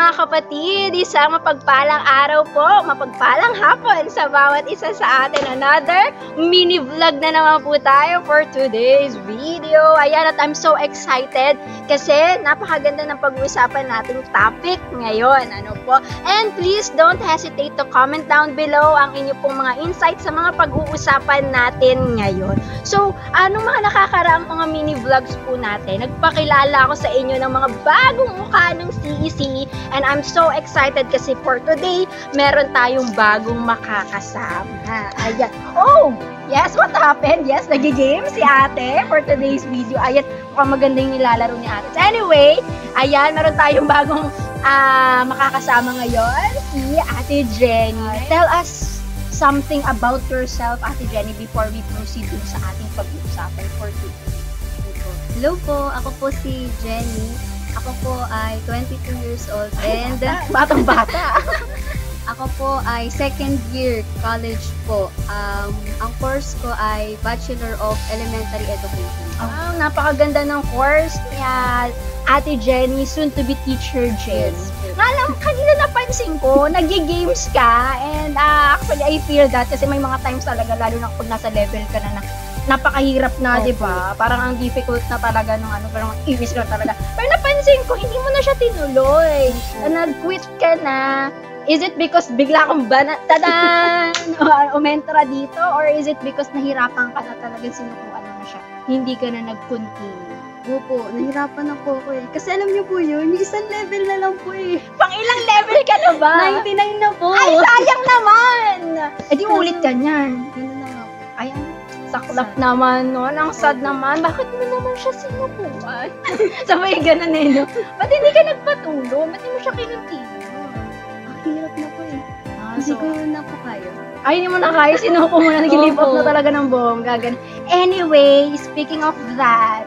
mga kapatid, isang mapagpalang araw po, mapagpalang hapon sa bawat isa sa atin. Another mini vlog na naman po tayo for today's video. Ayan, at I'm so excited kasi napakaganda ng pag-uusapan nating topic ngayon. Ano po? And please don't hesitate to comment down below ang inyo pong mga insights sa mga pag-uusapan natin ngayon. So, anong mga nakakaraang mga mini vlogs po natin? Nagpakilala ako sa inyo ng mga bagong mukha ng CEC and I'm so excited kasi for today, meron tayong bagong makakasama. Ayan. Oh! Yes, what happened? Yes, nagigame si ate for today's video. Ayan, mukhang maganda yung nilalaro ni ate. So anyway, ayan, meron tayong bagong makakasama ngayon, si Ate Jenny. Tell us something about yourself, Ate Jenny, before we proceed dun sa ating pag-uusapan for today. Hello po, ako po si Jenny. Ako po ay 22 years old and Batang-bata. ako po ay second year college po. Ang course ko ay Bachelor of Elementary Education. Wow, napakaganda ng course niya, Ate Jenny, soon to be Teacher Jen. Alam, kanina napansin ko, nag-games ka and actually I feel that kasi may mga times talaga, lalo na kapag nasa level ka na napakahirap na, di ba? Parang ang difficult na talaga nung parang iwis ka talaga. Pero napansin ko, hindi mo na siya tinuloy. Nag-quit ka na. Is it because bigla kang tadan! Umentra dito? Or is it because nahirapan ka na talagang sinukuan mo na siya? Hindi ka na nag-continue. Opo, nahirapan ako eh. Kasi alam niyo po yun, yung isang level na lang po eh. Pang ilang level ka na ba? 99 na po. Ay, sayang naman! Eh di ulit ka niyan. Yun na nga po. Ayan. Saklap naman, no? Ang sad naman. Bakit mo naman siya sinukuan? Sabay ganun eh, no? Ba't hindi ka nagpatulo? Ba't hindi mo siya kinuntiyo? Ang hirap na po eh. Hindi ko na po kaya. Ay, hindi mo na kaya. Sinuko mo na. Nag-live up na talaga ng bongga. Anyway, speaking of that,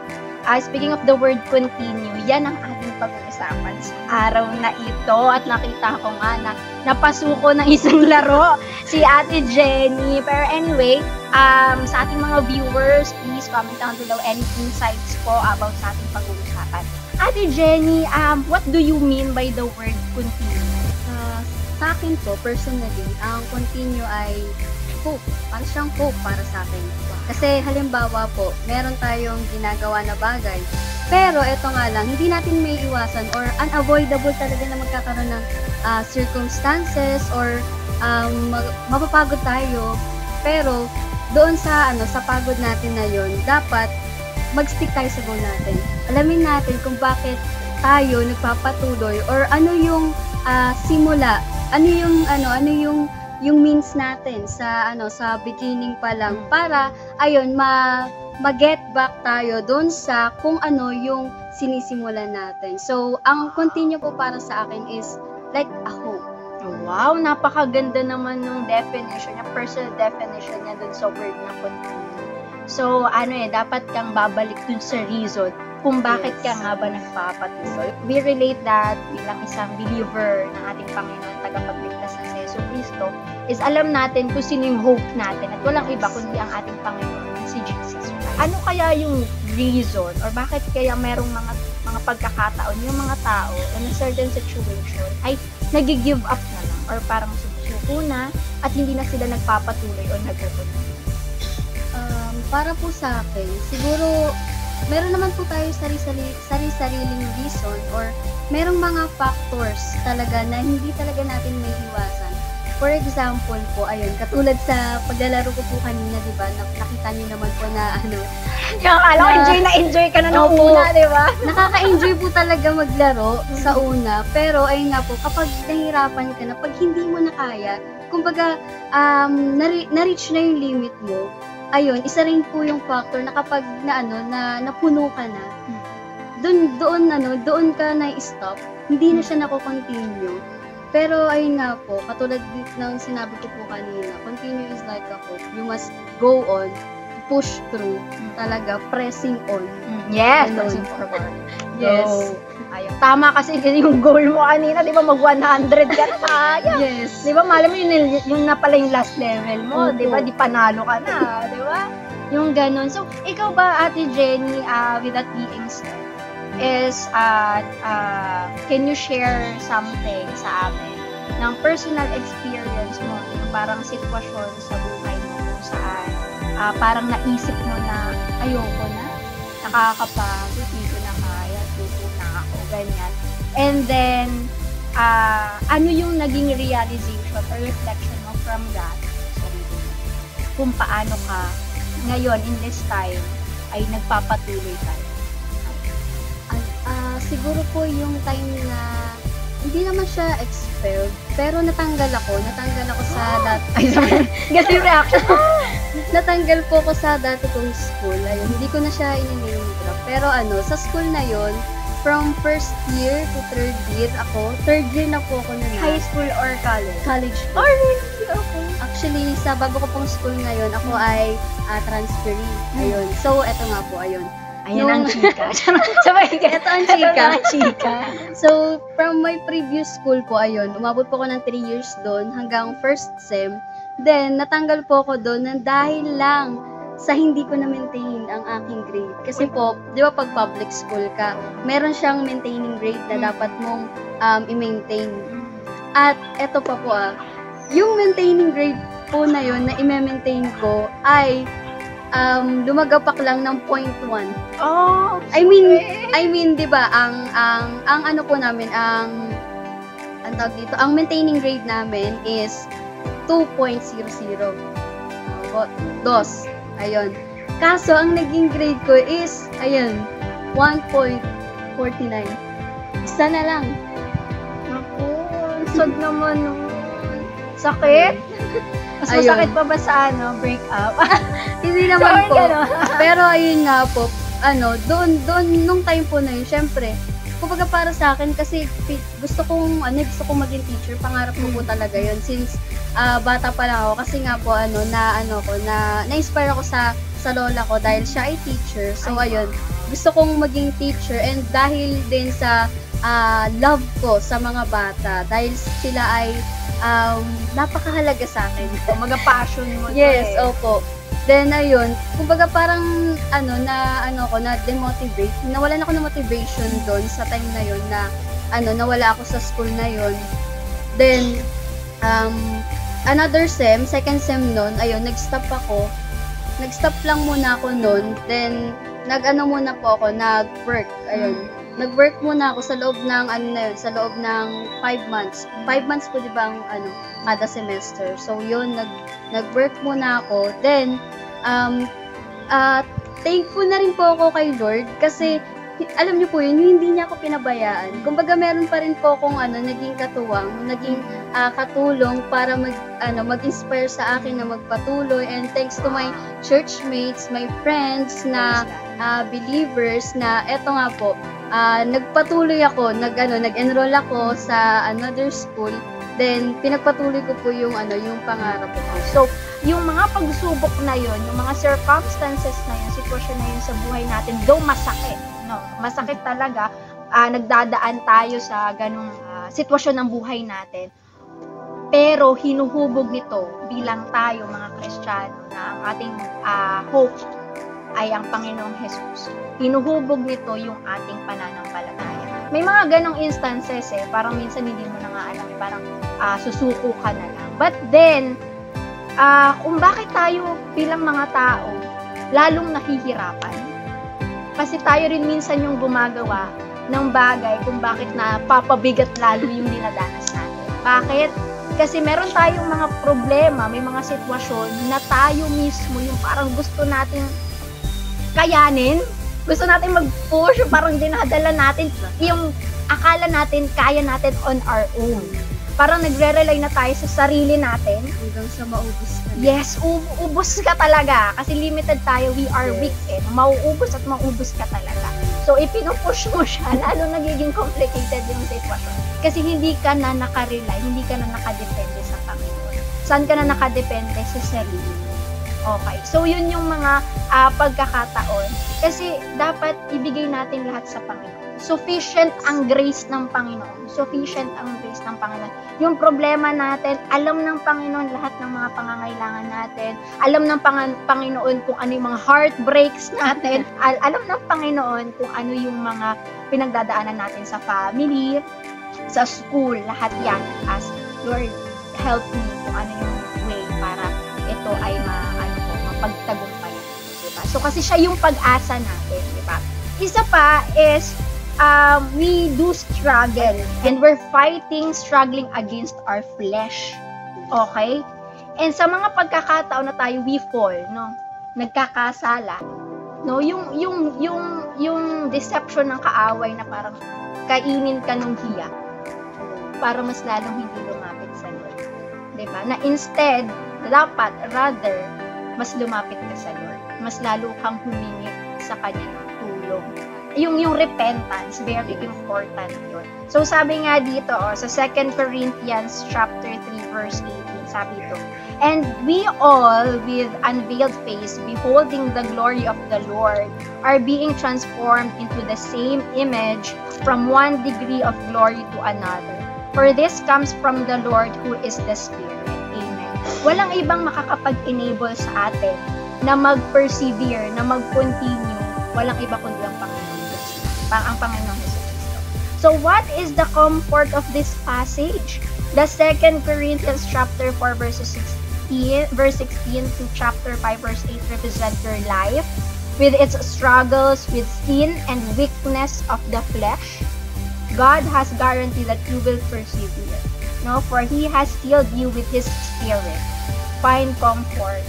speaking of the word continue, yan ang ating pag-uusapan sa araw na ito. At nakita ko nga na napasuko ng isang laro si Ate Jenny. Pero anyway, sa ating mga viewers, please comment down below any insights po about sa ating pag-uusapan. Ate Jenny, what do you mean by the word continue? Sa akin po, personally, ang continue ay hope. Parang siyang hope para sa akin. Kasi halimbawa po, meron tayong ginagawa na bagay. Pero ito nga lang, hindi natin may iwasan or unavoidable talaga na magkakaroon ng circumstances or mapapagod tayo. Pero doon sa pagod natin na yon, dapat mag-stick tayo sa goal natin. Alamin natin kung bakit tayo nagpapatuloy or ano yung simula, ano yung means natin sa beginning pa lang para ayun ma-get back tayo doon sa kung ano yung sinisimulan natin. So, ang continue po para sa akin is like a hope. Wow, napakaganda naman nung definition niya, personal definition niya dun sa word na continue. So, dapat kang babalik dun sa reason kung bakit ka nga ba nagpapatuloy. We relate that bilang isang believer ng ating Panginoon, tagapagligtas na si Yesu Cristo, is alam natin kung sino yung hope natin at walang iba kundi ang ating Panginoon, si Jesus Christ. Ano kaya yung reason or bakit kaya merong mga pagkakataon yung mga tao in a certain situation ay nag-give up na lang or parang susuko na at hindi na sila nagpapatuloy o nagpupunta? Para po sa akin, siguro meron naman po tayo sari-sariling reason or merong mga factors talaga na hindi talaga natin may iwasan. For example po, ayun, katulad sa paglalaro ko po kanina, di ba? Nakita niyo naman po na Yung alam, enjoy ka na nung una, di ba? Nakaka-enjoy po talaga maglaro sa una. Pero ayun nga po, kapag nahirapan ka na, pag hindi mo na kaya, kumbaga, na-reach na yung limit mo, ayun, isa rin po yung factor na kapag napuno ka na, doon ka na-stop, hindi na siya nako-continue. Pero ayun nga po, katulad ng sinabi ko po kanina, continue is like a hope. You must go on, push through, talaga, pressing on. Yes, pressing forward. Yes. Ayun. Tama kasi yung goal mo kanina, di ba, mag-100 ka na kaya. Yes. Di ba, malam mo yung na pala yung last level mo, di ba, di panalo ka na, di ba? Yung ganun. So, ikaw ba, Ate Jenny, with that being said, is, can you share something sa amin ng personal experience mo, yung parang sitwasyon sa buhay mo kung saan parang naisip mo na ayoko na, nakakapagod, hindi ko na kaya, tuto na ako, ganyan. And then, ano yung naging realization or reflection mo from that? Kung paano ka ngayon, in this time, ay nagpapatuloy ka? Siguro po yung time na hindi naman siya expelled, pero natanggal ako sa Ganun yung reaction. natanggal po ako sa dati kong school. Ayun, hindi ko na siya in-name drop. Pero sa school na yon, from first year to third year na po ako na High school or college? College po. Oh, really? Okay. Actually, sa bago ko pong school ngayon, ako ay transferee. Ayun. So, eto nga po, ayun. Ayan ang chika. Sabay ka. Ito ang chika. Ito ang chika. So, from my previous school po, ayun, umabot po ako ng 3 years doon hanggang first sem. Then, natanggal po ako doon ng dahil lang sa hindi ko na-maintain ang aking grade. Kasi po, di ba pag public school ka, meron siyang maintaining grade na dapat mong i-maintain. At eto pa po yung maintaining grade po na yun na i-maintain ko ay lumagapak lang ng 0.1. Oh, I mean, 'di ba, ang ano po namin, ang tawag dito, ang maintaining grade namin is 2.00. Dos. Ayun. Kaso ang naging grade ko is 1.49. Isa na lang. naku, sad naman nun. Sakit? Mas masakit pa ba sa break up? Hindi naman po. Gano'n. Pero ayun nga po, doon nung time po na yun, syempre, kumbaga para sa akin kasi gusto kong maging teacher, pangarap ko po talaga yun since bata pa lang ako, kasi nga po na-inspire ako sa lola ko dahil siya ay teacher. So ayun, gusto kong maging teacher, and dahil din sa love ko sa mga bata, dahil sila ay napakahalaga sa akin. Mga passion mo. Yes, opo. Then, ayun, kumbaga parang, na-demotivate. Nawalan ako ng motivation doon sa time na yun na, nawala ako sa school na yun. Then, another sem, second sem noon, ayun, nag-stop ako. Nag-stop lang muna ako noon. Then, muna po ako, nag-work. Ayun. Nag-work muna ako sa loob ng, sa loob ng 5 months. 5 months po, di ba, kada semester. So, yun, nag-work muna ako. Then, thankful na rin po ako kay Lord kasi, alam niyo po yun, hindi niya ako pinabayaan. Kumbaga, meron pa rin po akong naging katuwang, naging katulong para mag-inspire sa akin na magpatuloy. And thanks to my churchmates, my friends na believers na eto nga po, nagpatuloy ako, nag-enroll ako sa another school. Then, pinagpatuloy ko po yung pangarap ko. So, yung mga pagsubok na yun, yung mga circumstances na yun, sitwasyon na yun sa buhay natin, though masakit, no? Masakit talaga, nagdadaan tayo sa ganung sitwasyon ng buhay natin. Pero, hinuhubog nito bilang tayo, mga Kristiyano, na ang ating hope ay ang Panginoong Jesus. Hinuhubog nito yung ating pananampalataya. May mga ganong instances parang minsan hindi mo na nga alam, parang susuko ka na lang. But then, kung bakit tayo bilang mga tao, lalong nahihirapan. Kasi tayo rin minsan yung gumagawa ng bagay kung bakit napapabigat lalo yung dinadanas natin. Bakit? Kasi meron tayong mga problema, may mga sitwasyon na tayo mismo yung parang gusto nating kayanin, gusto natin mag-push, parang dinadala natin, yung akala natin, kaya natin on our own. Parang nagre-rely na tayo sa sarili natin. Hanggang sa maubos ka. Yes, ubos ka talaga. Kasi limited tayo, we are weak Mauubos at maubos ka talaga. So, ipinupush mo siya, lalo nagiging complicated yung sitwasyon. Kasi hindi ka na nakarely, hindi ka na nakadepende sa Panginoon. Saan ka na nakadepende? Sa sarili. Okay. So, yun yung mga pagkakataon. Kasi, dapat ibigay natin lahat sa Panginoon. sufficient ang grace ng Panginoon. Sufficient ang grace ng Panginoon. Yung problema natin, alam ng Panginoon lahat ng mga pangangailangan natin. Alam ng Panginoon kung ano yung mga heartbreaks natin. Alam ng Panginoon kung ano yung mga pinagdadaanan natin sa family, sa school, lahat yan. As Lord, help me kung ano yung way para ito ay mapagtagumpayan. Diba? So, kasi siya yung pag-asa natin. Diba? Isa pa is, we do struggle and we're struggling against our flesh. Okay? And sa mga pagkakataon na tayo, we fall, no? Nagkakasala. No? Yung deception ng kaaway na parang kainin ka ng hiya para mas lalong hindi lumapit sa Lord. Diba? Na instead, rather, mas lumapit ka sa Lord. Mas lalo kang humingi sa Kanya ng tulong. Yung repentance, very important yun. So, sabi nga dito, sa 2 Corinthians chapter 3, verse 18, sabi ito, and we all, with unveiled face, beholding the glory of the Lord, are being transformed into the same image from one degree of glory to another. For this comes from the Lord who is the Spirit. Amen. Walang ibang makakapag-enable sa atin na mag-persevere, na mag-continue. Walang iba kundi ang Panginoong Jesucristo. So what is the comfort of this passage? The 2 Corinthians chapter 4 verse 16 to chapter 5 verse 8 represent your life with its struggles with sin and weakness of the flesh. God has guaranteed that you will persevere. No, for He has sealed you with His Spirit. Find comfort.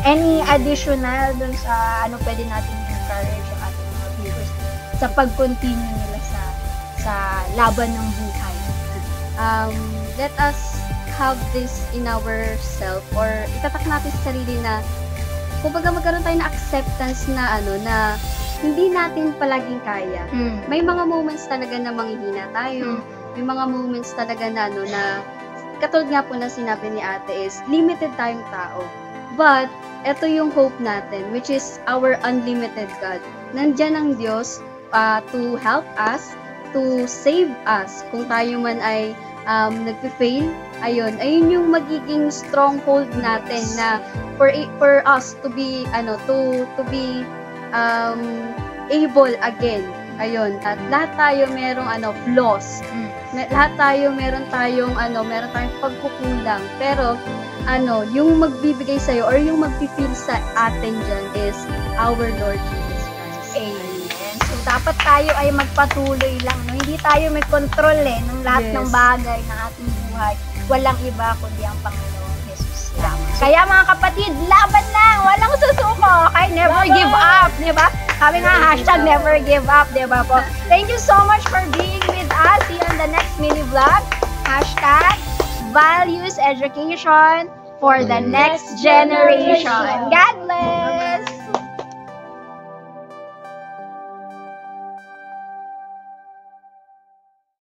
Any additional dun sa pwede natin encourage ang ating mga viewers sa pag-continue nila sa laban ng buhay. Let us have this in ourself, or itatak natin sa sarili na kumbaga magkaroon tayo na acceptance na na hindi natin palaging kaya. May mga moments talaga na manghihina tayo. May mga moments talaga na na katulad nga po na sinabi ni ate is limited tayong tao. But ito yung hope natin, which is our unlimited God. Nandiyan ang Diyos to help us, to save us. Kung tayo man ay nagpe-fail, ayun yung magiging stronghold natin na for us to be to be able again. Ayun, at lahat tayo merong flaws. Lahat tayo meron tayong pagkukulang. Pero yung magbibigay sa iyo or yung magpi-feel sa atin diyan is our Lord Jesus Christ. Amen. So dapat tayo ay magpatuloy lang, no? Hindi tayo may control ng lahat ng bagay ng ating buhay. Walang iba kundi ang Panginoong Jesus lang. Kaya mga kapatid, laban lang, walang susuko. Okay, never give up, di ba? Sabi nga, #never give up, di ba po? Thank you so much for being with us. See you on the next mini vlog. #values education for the next generation. God bless!